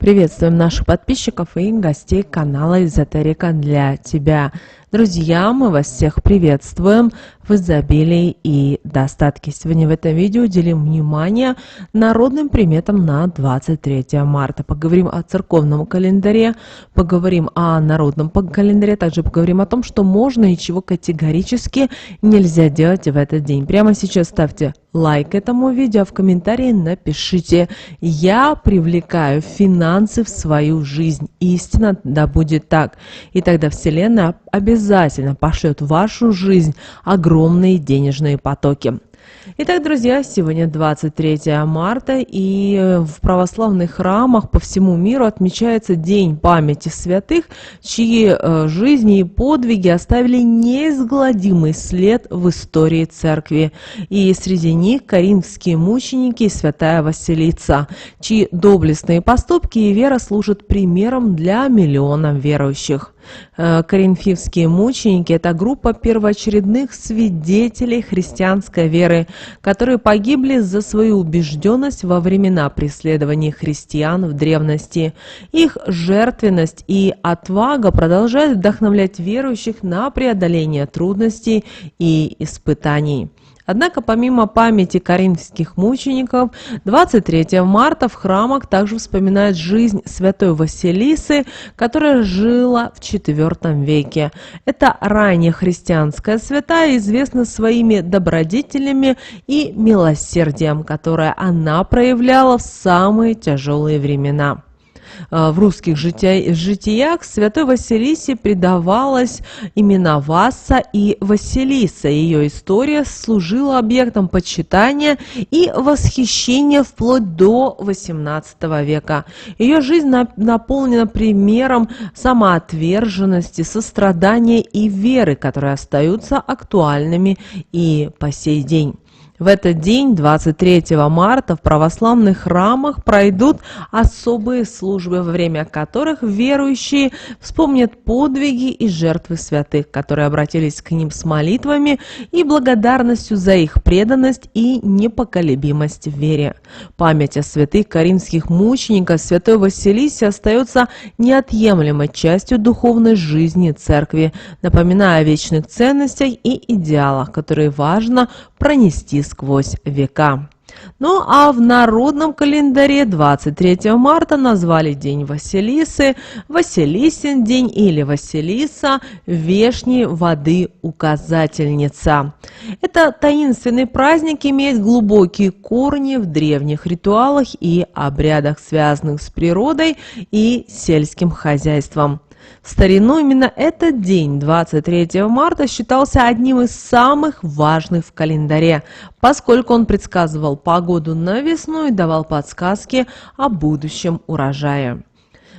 Приветствуем наших подписчиков и гостей канала Эзотерика для тебя. Друзья, мы вас всех приветствуем в изобилии и достатке. Сегодня в этом видео уделим внимание народным приметам на 23 марта. Поговорим о церковном календаре, поговорим о народном календаре, также поговорим о том, что можно и чего категорически нельзя делать в этот день. Прямо сейчас ставьте лайк этому видео, а в комментарии напишите: «Я привлекаю финансы в свою жизнь. Истинно да будет так». И тогда Вселенная обязательно пошлет в вашу жизнь огромные денежные потоки. Итак, друзья, сегодня 23 марта, и в православных храмах по всему миру отмечается День памяти святых, чьи жизни и подвиги оставили неизгладимый след в истории церкви. И среди них коринфские мученики и святая Василиса, чьи доблестные поступки и вера служат примером для миллионов верующих. Коринфские мученики – это группа первоочередных свидетелей христианской веры, которые погибли за свою убежденность во времена преследования христиан в древности. Их жертвенность и отвага продолжают вдохновлять верующих на преодоление трудностей и испытаний. Однако, помимо памяти коринфских мучеников, 23 марта в храмах также вспоминают жизнь святой Василисы, которая жила в IV веке. Это ранняя христианская святая, известна своими добродетелями и милосердием, которое она проявляла в самые тяжелые времена. В русских житиях святой Василисе придавалось имена Васса и Василиса. Ее история служила объектом почитания и восхищения вплоть до XVIII века. Ее жизнь наполнена примером самоотверженности, сострадания и веры, которые остаются актуальными и по сей день. В этот день, 23 марта, в православных храмах пройдут особые службы, во время которых верующие вспомнят подвиги и жертвы святых, которые обратились к ним с молитвами и благодарностью за их преданность и непоколебимость в вере. Память о святых коринфских мучениках святой Василисе остается неотъемлемой частью духовной жизни церкви, напоминая о вечных ценностях и идеалах, которые важно пронести сквозь века. Ну а в народном календаре 23 марта назвали День Василисы, Василисин день или Василиса, вешней воды указательница. Это таинственный праздник имеет глубокие корни в древних ритуалах и обрядах, связанных с природой и сельским хозяйством. В старину именно этот день, 23 марта, считался одним из самых важных в календаре, поскольку он предсказывал погоду на весну и давал подсказки о будущем урожае.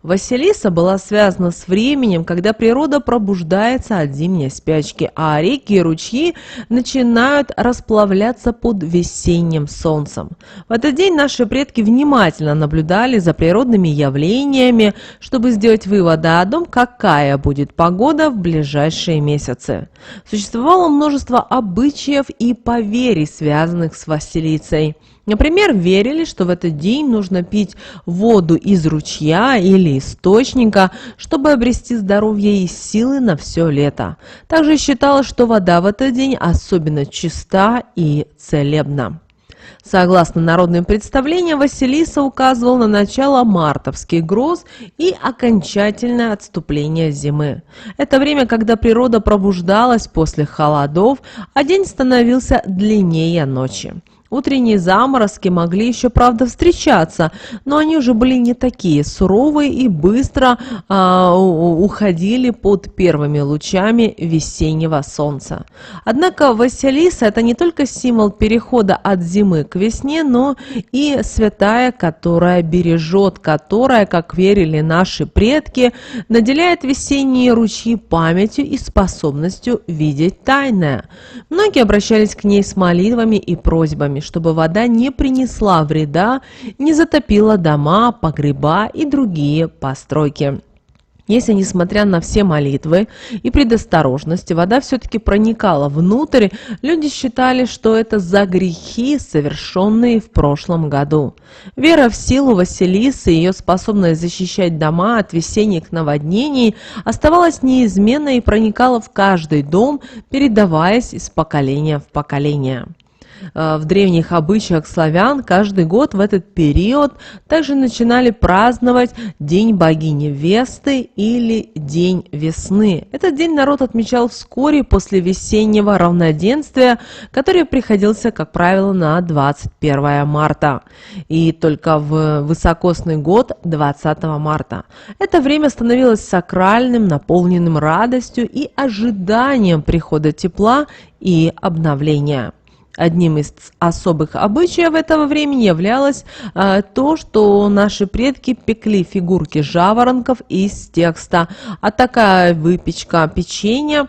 Василиса была связана с временем, когда природа пробуждается от зимней спячки, а реки и ручьи начинают расплавляться под весенним солнцем. В этот день наши предки внимательно наблюдали за природными явлениями, чтобы сделать выводы о том, какая будет погода в ближайшие месяцы. Существовало множество обычаев и поверий, связанных с Василицей. Например, верили, что в этот день нужно пить воду из ручья или источника, чтобы обрести здоровье и силы на все лето. Также считалось, что вода в этот день особенно чиста и целебна. Согласно народным представлениям, Василиса указывал на начало мартовских гроз и окончательное отступление зимы. Это время, когда природа пробуждалась после холодов, а день становился длиннее ночи. Утренние заморозки могли еще, правда, встречаться, но они уже были не такие суровые и быстро уходили под первыми лучами весеннего солнца. Однако Василиса – это не только символ перехода от зимы к весне, но и святая, которая бережет, которая, как верили наши предки, наделяет весенние ручьи памятью и способностью видеть тайное. Многие обращались к ней с молитвами и просьбами, чтобы вода не принесла вреда, не затопила дома, погреба и другие постройки. Если, несмотря на все молитвы и предосторожности, вода все-таки проникала внутрь, люди считали, что это за грехи, совершенные в прошлом году. Вера в силу Василисы и ее способность защищать дома от весенних наводнений оставалась неизменной и проникала в каждый дом, передаваясь из поколения в поколение. В древних обычаях славян каждый год в этот период также начинали праздновать День богини Весты или День весны. Этот день народ отмечал вскоре после весеннего равноденствия, который приходился, как правило, на 21 марта. И только в высокосный год 20 марта. Это время становилось сакральным, наполненным радостью и ожиданием прихода тепла и обновления. Одним из особых обычаев этого времени являлось то, что наши предки пекли фигурки жаворонков из теста, а также была выпечка печенья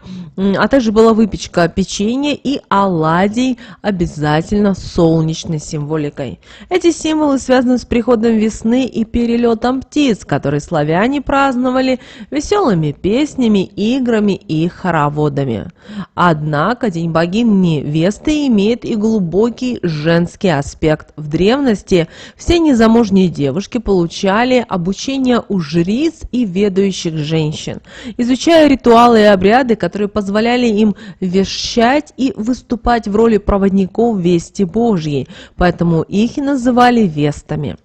и оладий, обязательно с солнечной символикой. Эти символы связаны с приходом весны и перелетом птиц, которые славяне праздновали веселыми песнями, играми и хороводами. Однако День богини Весты имеет и глубокий женский аспект. В древности все незамужние девушки получали обучение у жриц и ведающих женщин, изучая ритуалы и обряды, которые позволяли им вещать и выступать в роли проводников вести Божьей, поэтому их и называли вестами.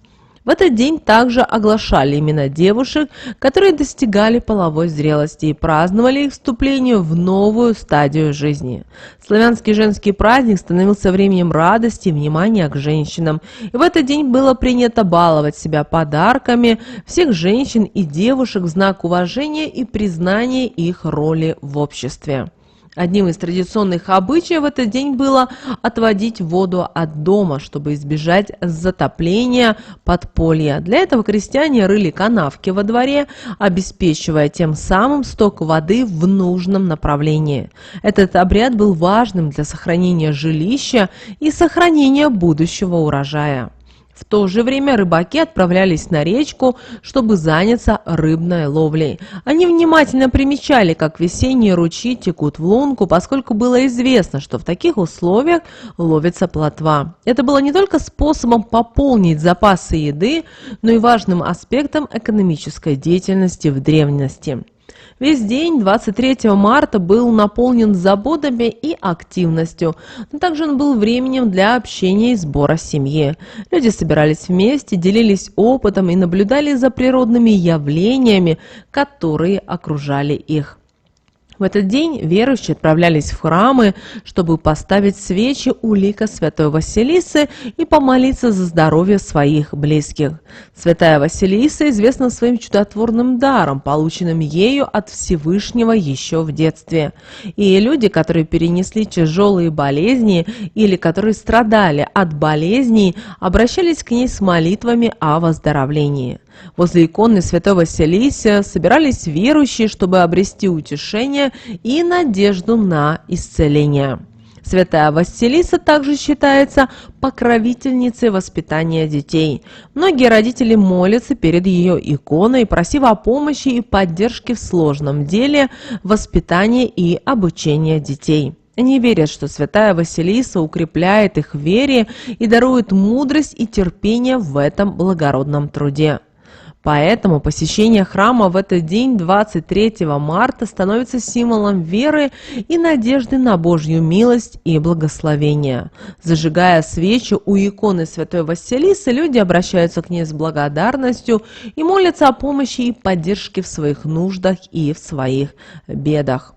В этот день также оглашали имена девушек, которые достигали половой зрелости, и праздновали их вступление в новую стадию жизни. Славянский женский праздник становился временем радости и внимания к женщинам, и в этот день было принято баловать себя подарками всех женщин и девушек в знак уважения и признания их роли в обществе. Одним из традиционных обычаев в этот день было отводить воду от дома, чтобы избежать затопления подполья. Для этого крестьяне рыли канавки во дворе, обеспечивая тем самым сток воды в нужном направлении. Этот обряд был важным для сохранения жилища и сохранения будущего урожая. В то же время рыбаки отправлялись на речку, чтобы заняться рыбной ловлей. Они внимательно примечали, как весенние ручьи текут в лунку, поскольку было известно, что в таких условиях ловится плотва. Это было не только способом пополнить запасы еды, но и важным аспектом экономической деятельности в древности. Весь день 23 марта был наполнен заботами и активностью, но также он был временем для общения и сбора семьи. Люди собирались вместе, делились опытом и наблюдали за природными явлениями, которые окружали их. В этот день верующие отправлялись в храмы, чтобы поставить свечи у лика святой Василисы и помолиться за здоровье своих близких. Святая Василиса известна своим чудотворным даром, полученным ею от Всевышнего еще в детстве. И люди, которые перенесли тяжелые болезни или которые страдали от болезней, обращались к ней с молитвами о выздоровлении. Возле иконы святой Василисы собирались верующие, чтобы обрести утешение и надежду на исцеление. Святая Василиса также считается покровительницей воспитания детей. Многие родители молятся перед ее иконой, просив о помощи и поддержке в сложном деле воспитания и обучения детей. Они верят, что святая Василиса укрепляет их в вере и дарует мудрость и терпение в этом благородном труде. Поэтому посещение храма в этот день, 23 марта, становится символом веры и надежды на Божью милость и благословение. Зажигая свечи у иконы святой Василисы, люди обращаются к ней с благодарностью и молятся о помощи и поддержке в своих нуждах и в своих бедах.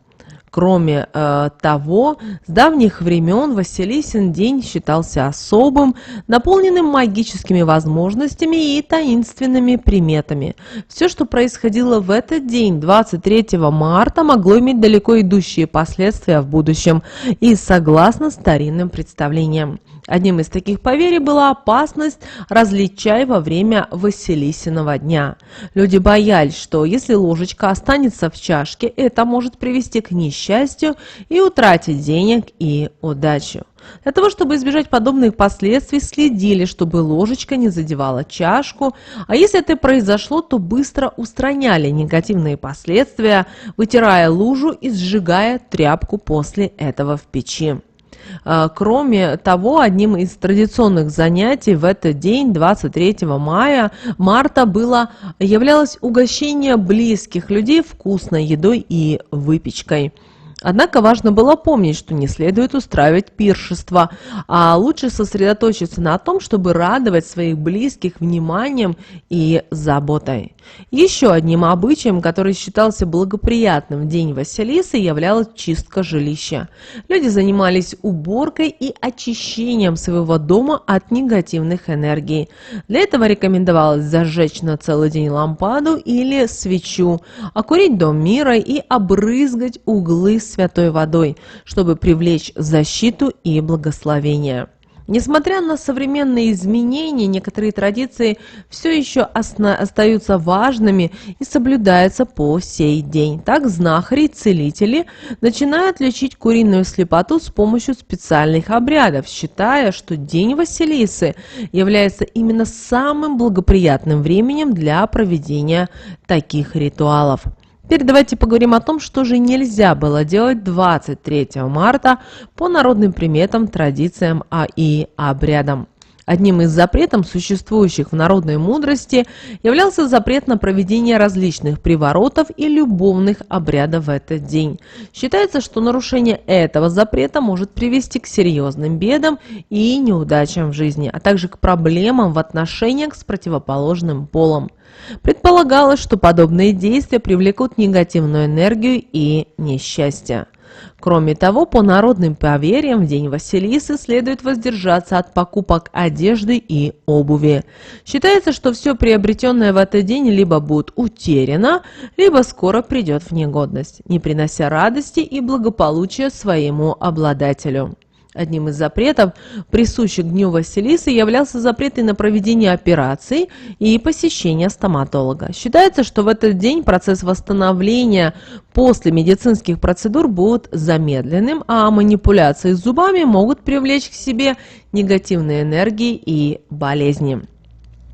Кроме того, с давних времен Василисин день считался особым, наполненным магическими возможностями и таинственными приметами. Все, что происходило в этот день, 23 марта, могло иметь далеко идущие последствия в будущем и согласно старинным представлениям. Одним из таких поверий была опасность разлить чай во время Василисиного дня. Люди боялись, что если ложечка останется в чашке, это может привести к несчастью несчастью и утрате денег и удачу. Для того, чтобы избежать подобных последствий, следили, чтобы ложечка не задевала чашку, а если это произошло, то быстро устраняли негативные последствия, вытирая лужу и сжигая тряпку после этого в печи. Кроме того, одним из традиционных занятий в этот день, 23 марта, являлось угощение близких людей вкусной едой и выпечкой. Однако важно было помнить, что не следует устраивать пиршество, а лучше сосредоточиться на том, чтобы радовать своих близких вниманием и заботой. Еще одним обычаем, который считался благоприятным в день Василисы, являлась чистка жилища. Люди занимались уборкой и очищением своего дома от негативных энергий. Для этого рекомендовалось зажечь на целый день лампаду или свечу, окурить дом мира и обрызгать углы святой водой, чтобы привлечь защиту и благословение. Несмотря на современные изменения, некоторые традиции все еще остаются важными и соблюдаются по сей день. Так знахари и целители начинают лечить куриную слепоту с помощью специальных обрядов, считая, что День Василисы является именно самым благоприятным временем для проведения таких ритуалов. Теперь давайте поговорим о том, что же нельзя было делать 23 марта по народным приметам, традициям и обрядам. Одним из запретов, существующих в народной мудрости, являлся запрет на проведение различных приворотов и любовных обрядов в этот день. Считается, что нарушение этого запрета может привести к серьезным бедам и неудачам в жизни, а также к проблемам в отношениях с противоположным полом. Предполагалось, что подобные действия привлекут негативную энергию и несчастье. Кроме того, по народным поверьям, в день Василисы следует воздержаться от покупок одежды и обуви. Считается, что все приобретенное в этот день либо будет утеряно, либо скоро придет в негодность, не принося радости и благополучия своему обладателю. Одним из запретов, присущих Дню Василисы, являлся запрет и на проведение операций и посещение стоматолога. Считается, что в этот день процесс восстановления после медицинских процедур будет замедленным, а манипуляции с зубами могут привлечь к себе негативные энергии и болезни.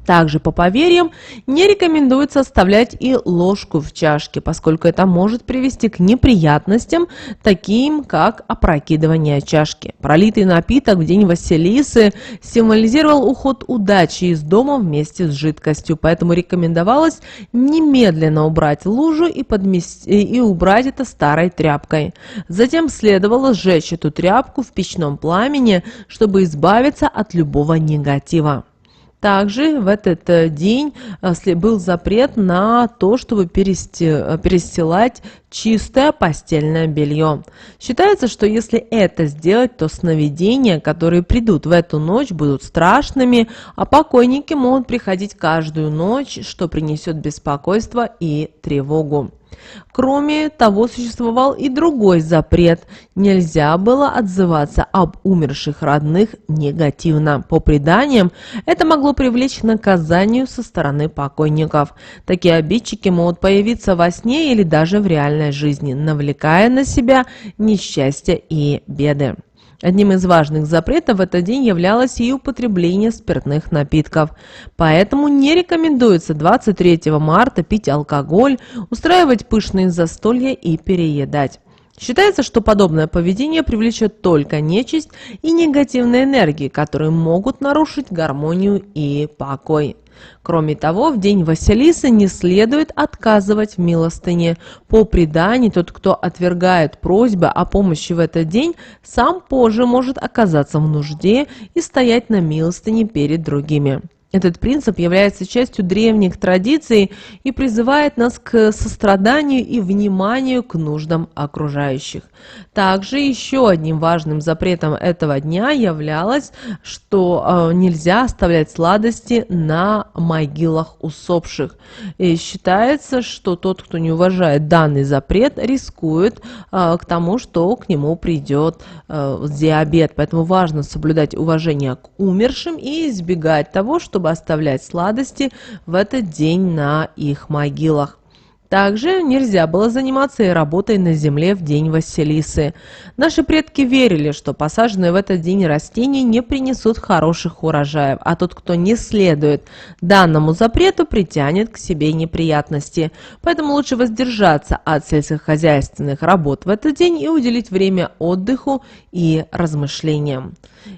Также по поверьям не рекомендуется оставлять и ложку в чашке, поскольку это может привести к неприятностям, таким как опрокидывание чашки. Пролитый напиток в день Василисы символизировал уход удачи из дома вместе с жидкостью, поэтому рекомендовалось немедленно убрать лужу и убрать это старой тряпкой. Затем следовало сжечь эту тряпку в печном пламени, чтобы избавиться от любого негатива. Также в этот день был запрет на то, чтобы перестилать чистое постельное белье. Считается, что если это сделать, то сновидения, которые придут в эту ночь, будут страшными, а покойники могут приходить каждую ночь, что принесет беспокойство и тревогу. Кроме того, существовал и другой запрет. Нельзя было отзываться об умерших родных негативно. По преданиям, это могло привлечь к наказанию со стороны покойников. Такие обидчики могут появиться во сне или даже в реальной жизни, навлекая на себя несчастье и беды. Одним из важных запретов в этот день являлось и употребление спиртных напитков. Поэтому не рекомендуется 23 марта пить алкоголь, устраивать пышные застолья и переедать. Считается, что подобное поведение привлечет только нечисть и негативные энергии, которые могут нарушить гармонию и покой. Кроме того, в день Василисы не следует отказывать в милостыне. По преданию, тот, кто отвергает просьбы о помощи в этот день, сам позже может оказаться в нужде и стоять на милостыне перед другими. Этот принцип является частью древних традиций и призывает нас к состраданию и вниманию к нуждам окружающих. Также еще одним важным запретом этого дня являлось, что нельзя оставлять сладости на могилах усопших. И считается, что тот, кто не уважает данный запрет, рискует к тому, что к нему придет диабет. Поэтому важно соблюдать уважение к умершим и избегать того, чтобы оставлять сладости в этот день на их могилах. Также нельзя было заниматься и работой на земле в день Василисы. Наши предки верили, что посаженные в этот день растения не принесут хороших урожаев, а тот, кто не следует данному запрету, притянет к себе неприятности. Поэтому лучше воздержаться от сельскохозяйственных работ в этот день и уделить время отдыху и размышлениям.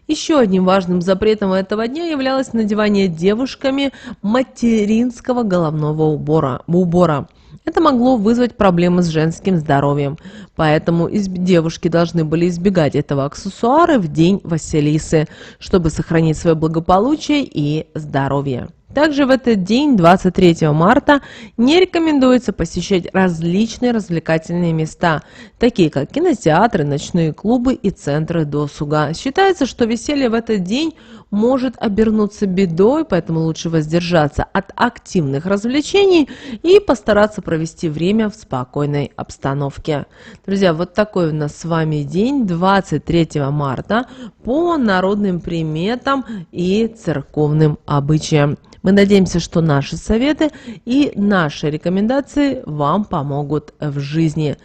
Еще одним важным запретом этого дня являлось надевание девушками материнского головного убора. Это могло вызвать проблемы с женским здоровьем, поэтому девушки должны были избегать этого аксессуара в день Василисы, чтобы сохранить свое благополучие и здоровье. Также в этот день, 23 марта, не рекомендуется посещать различные развлекательные места, такие как кинотеатры, ночные клубы и центры досуга. Считается, что веселье в этот день может обернуться бедой, поэтому лучше воздержаться от активных развлечений и постараться провести время в спокойной обстановке. Друзья, вот такой у нас с вами день, 23 марта, по народным приметам и церковным обычаям. Мы надеемся, что наши советы и наши рекомендации вам помогут в жизни.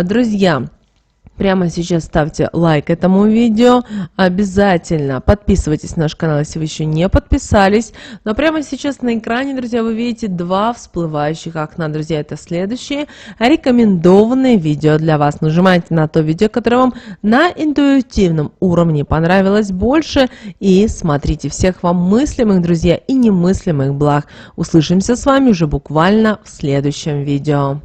Друзья, прямо сейчас ставьте лайк этому видео, обязательно подписывайтесь на наш канал, если вы еще не подписались. Но прямо сейчас на экране, друзья, вы видите два всплывающих окна. Друзья, это следующие рекомендованные видео для вас. Нажимайте на то видео, которое вам на интуитивном уровне понравилось больше, и смотрите. Всех вам мыслимых, друзья, и немыслимых благ. Услышимся с вами уже буквально в следующем видео.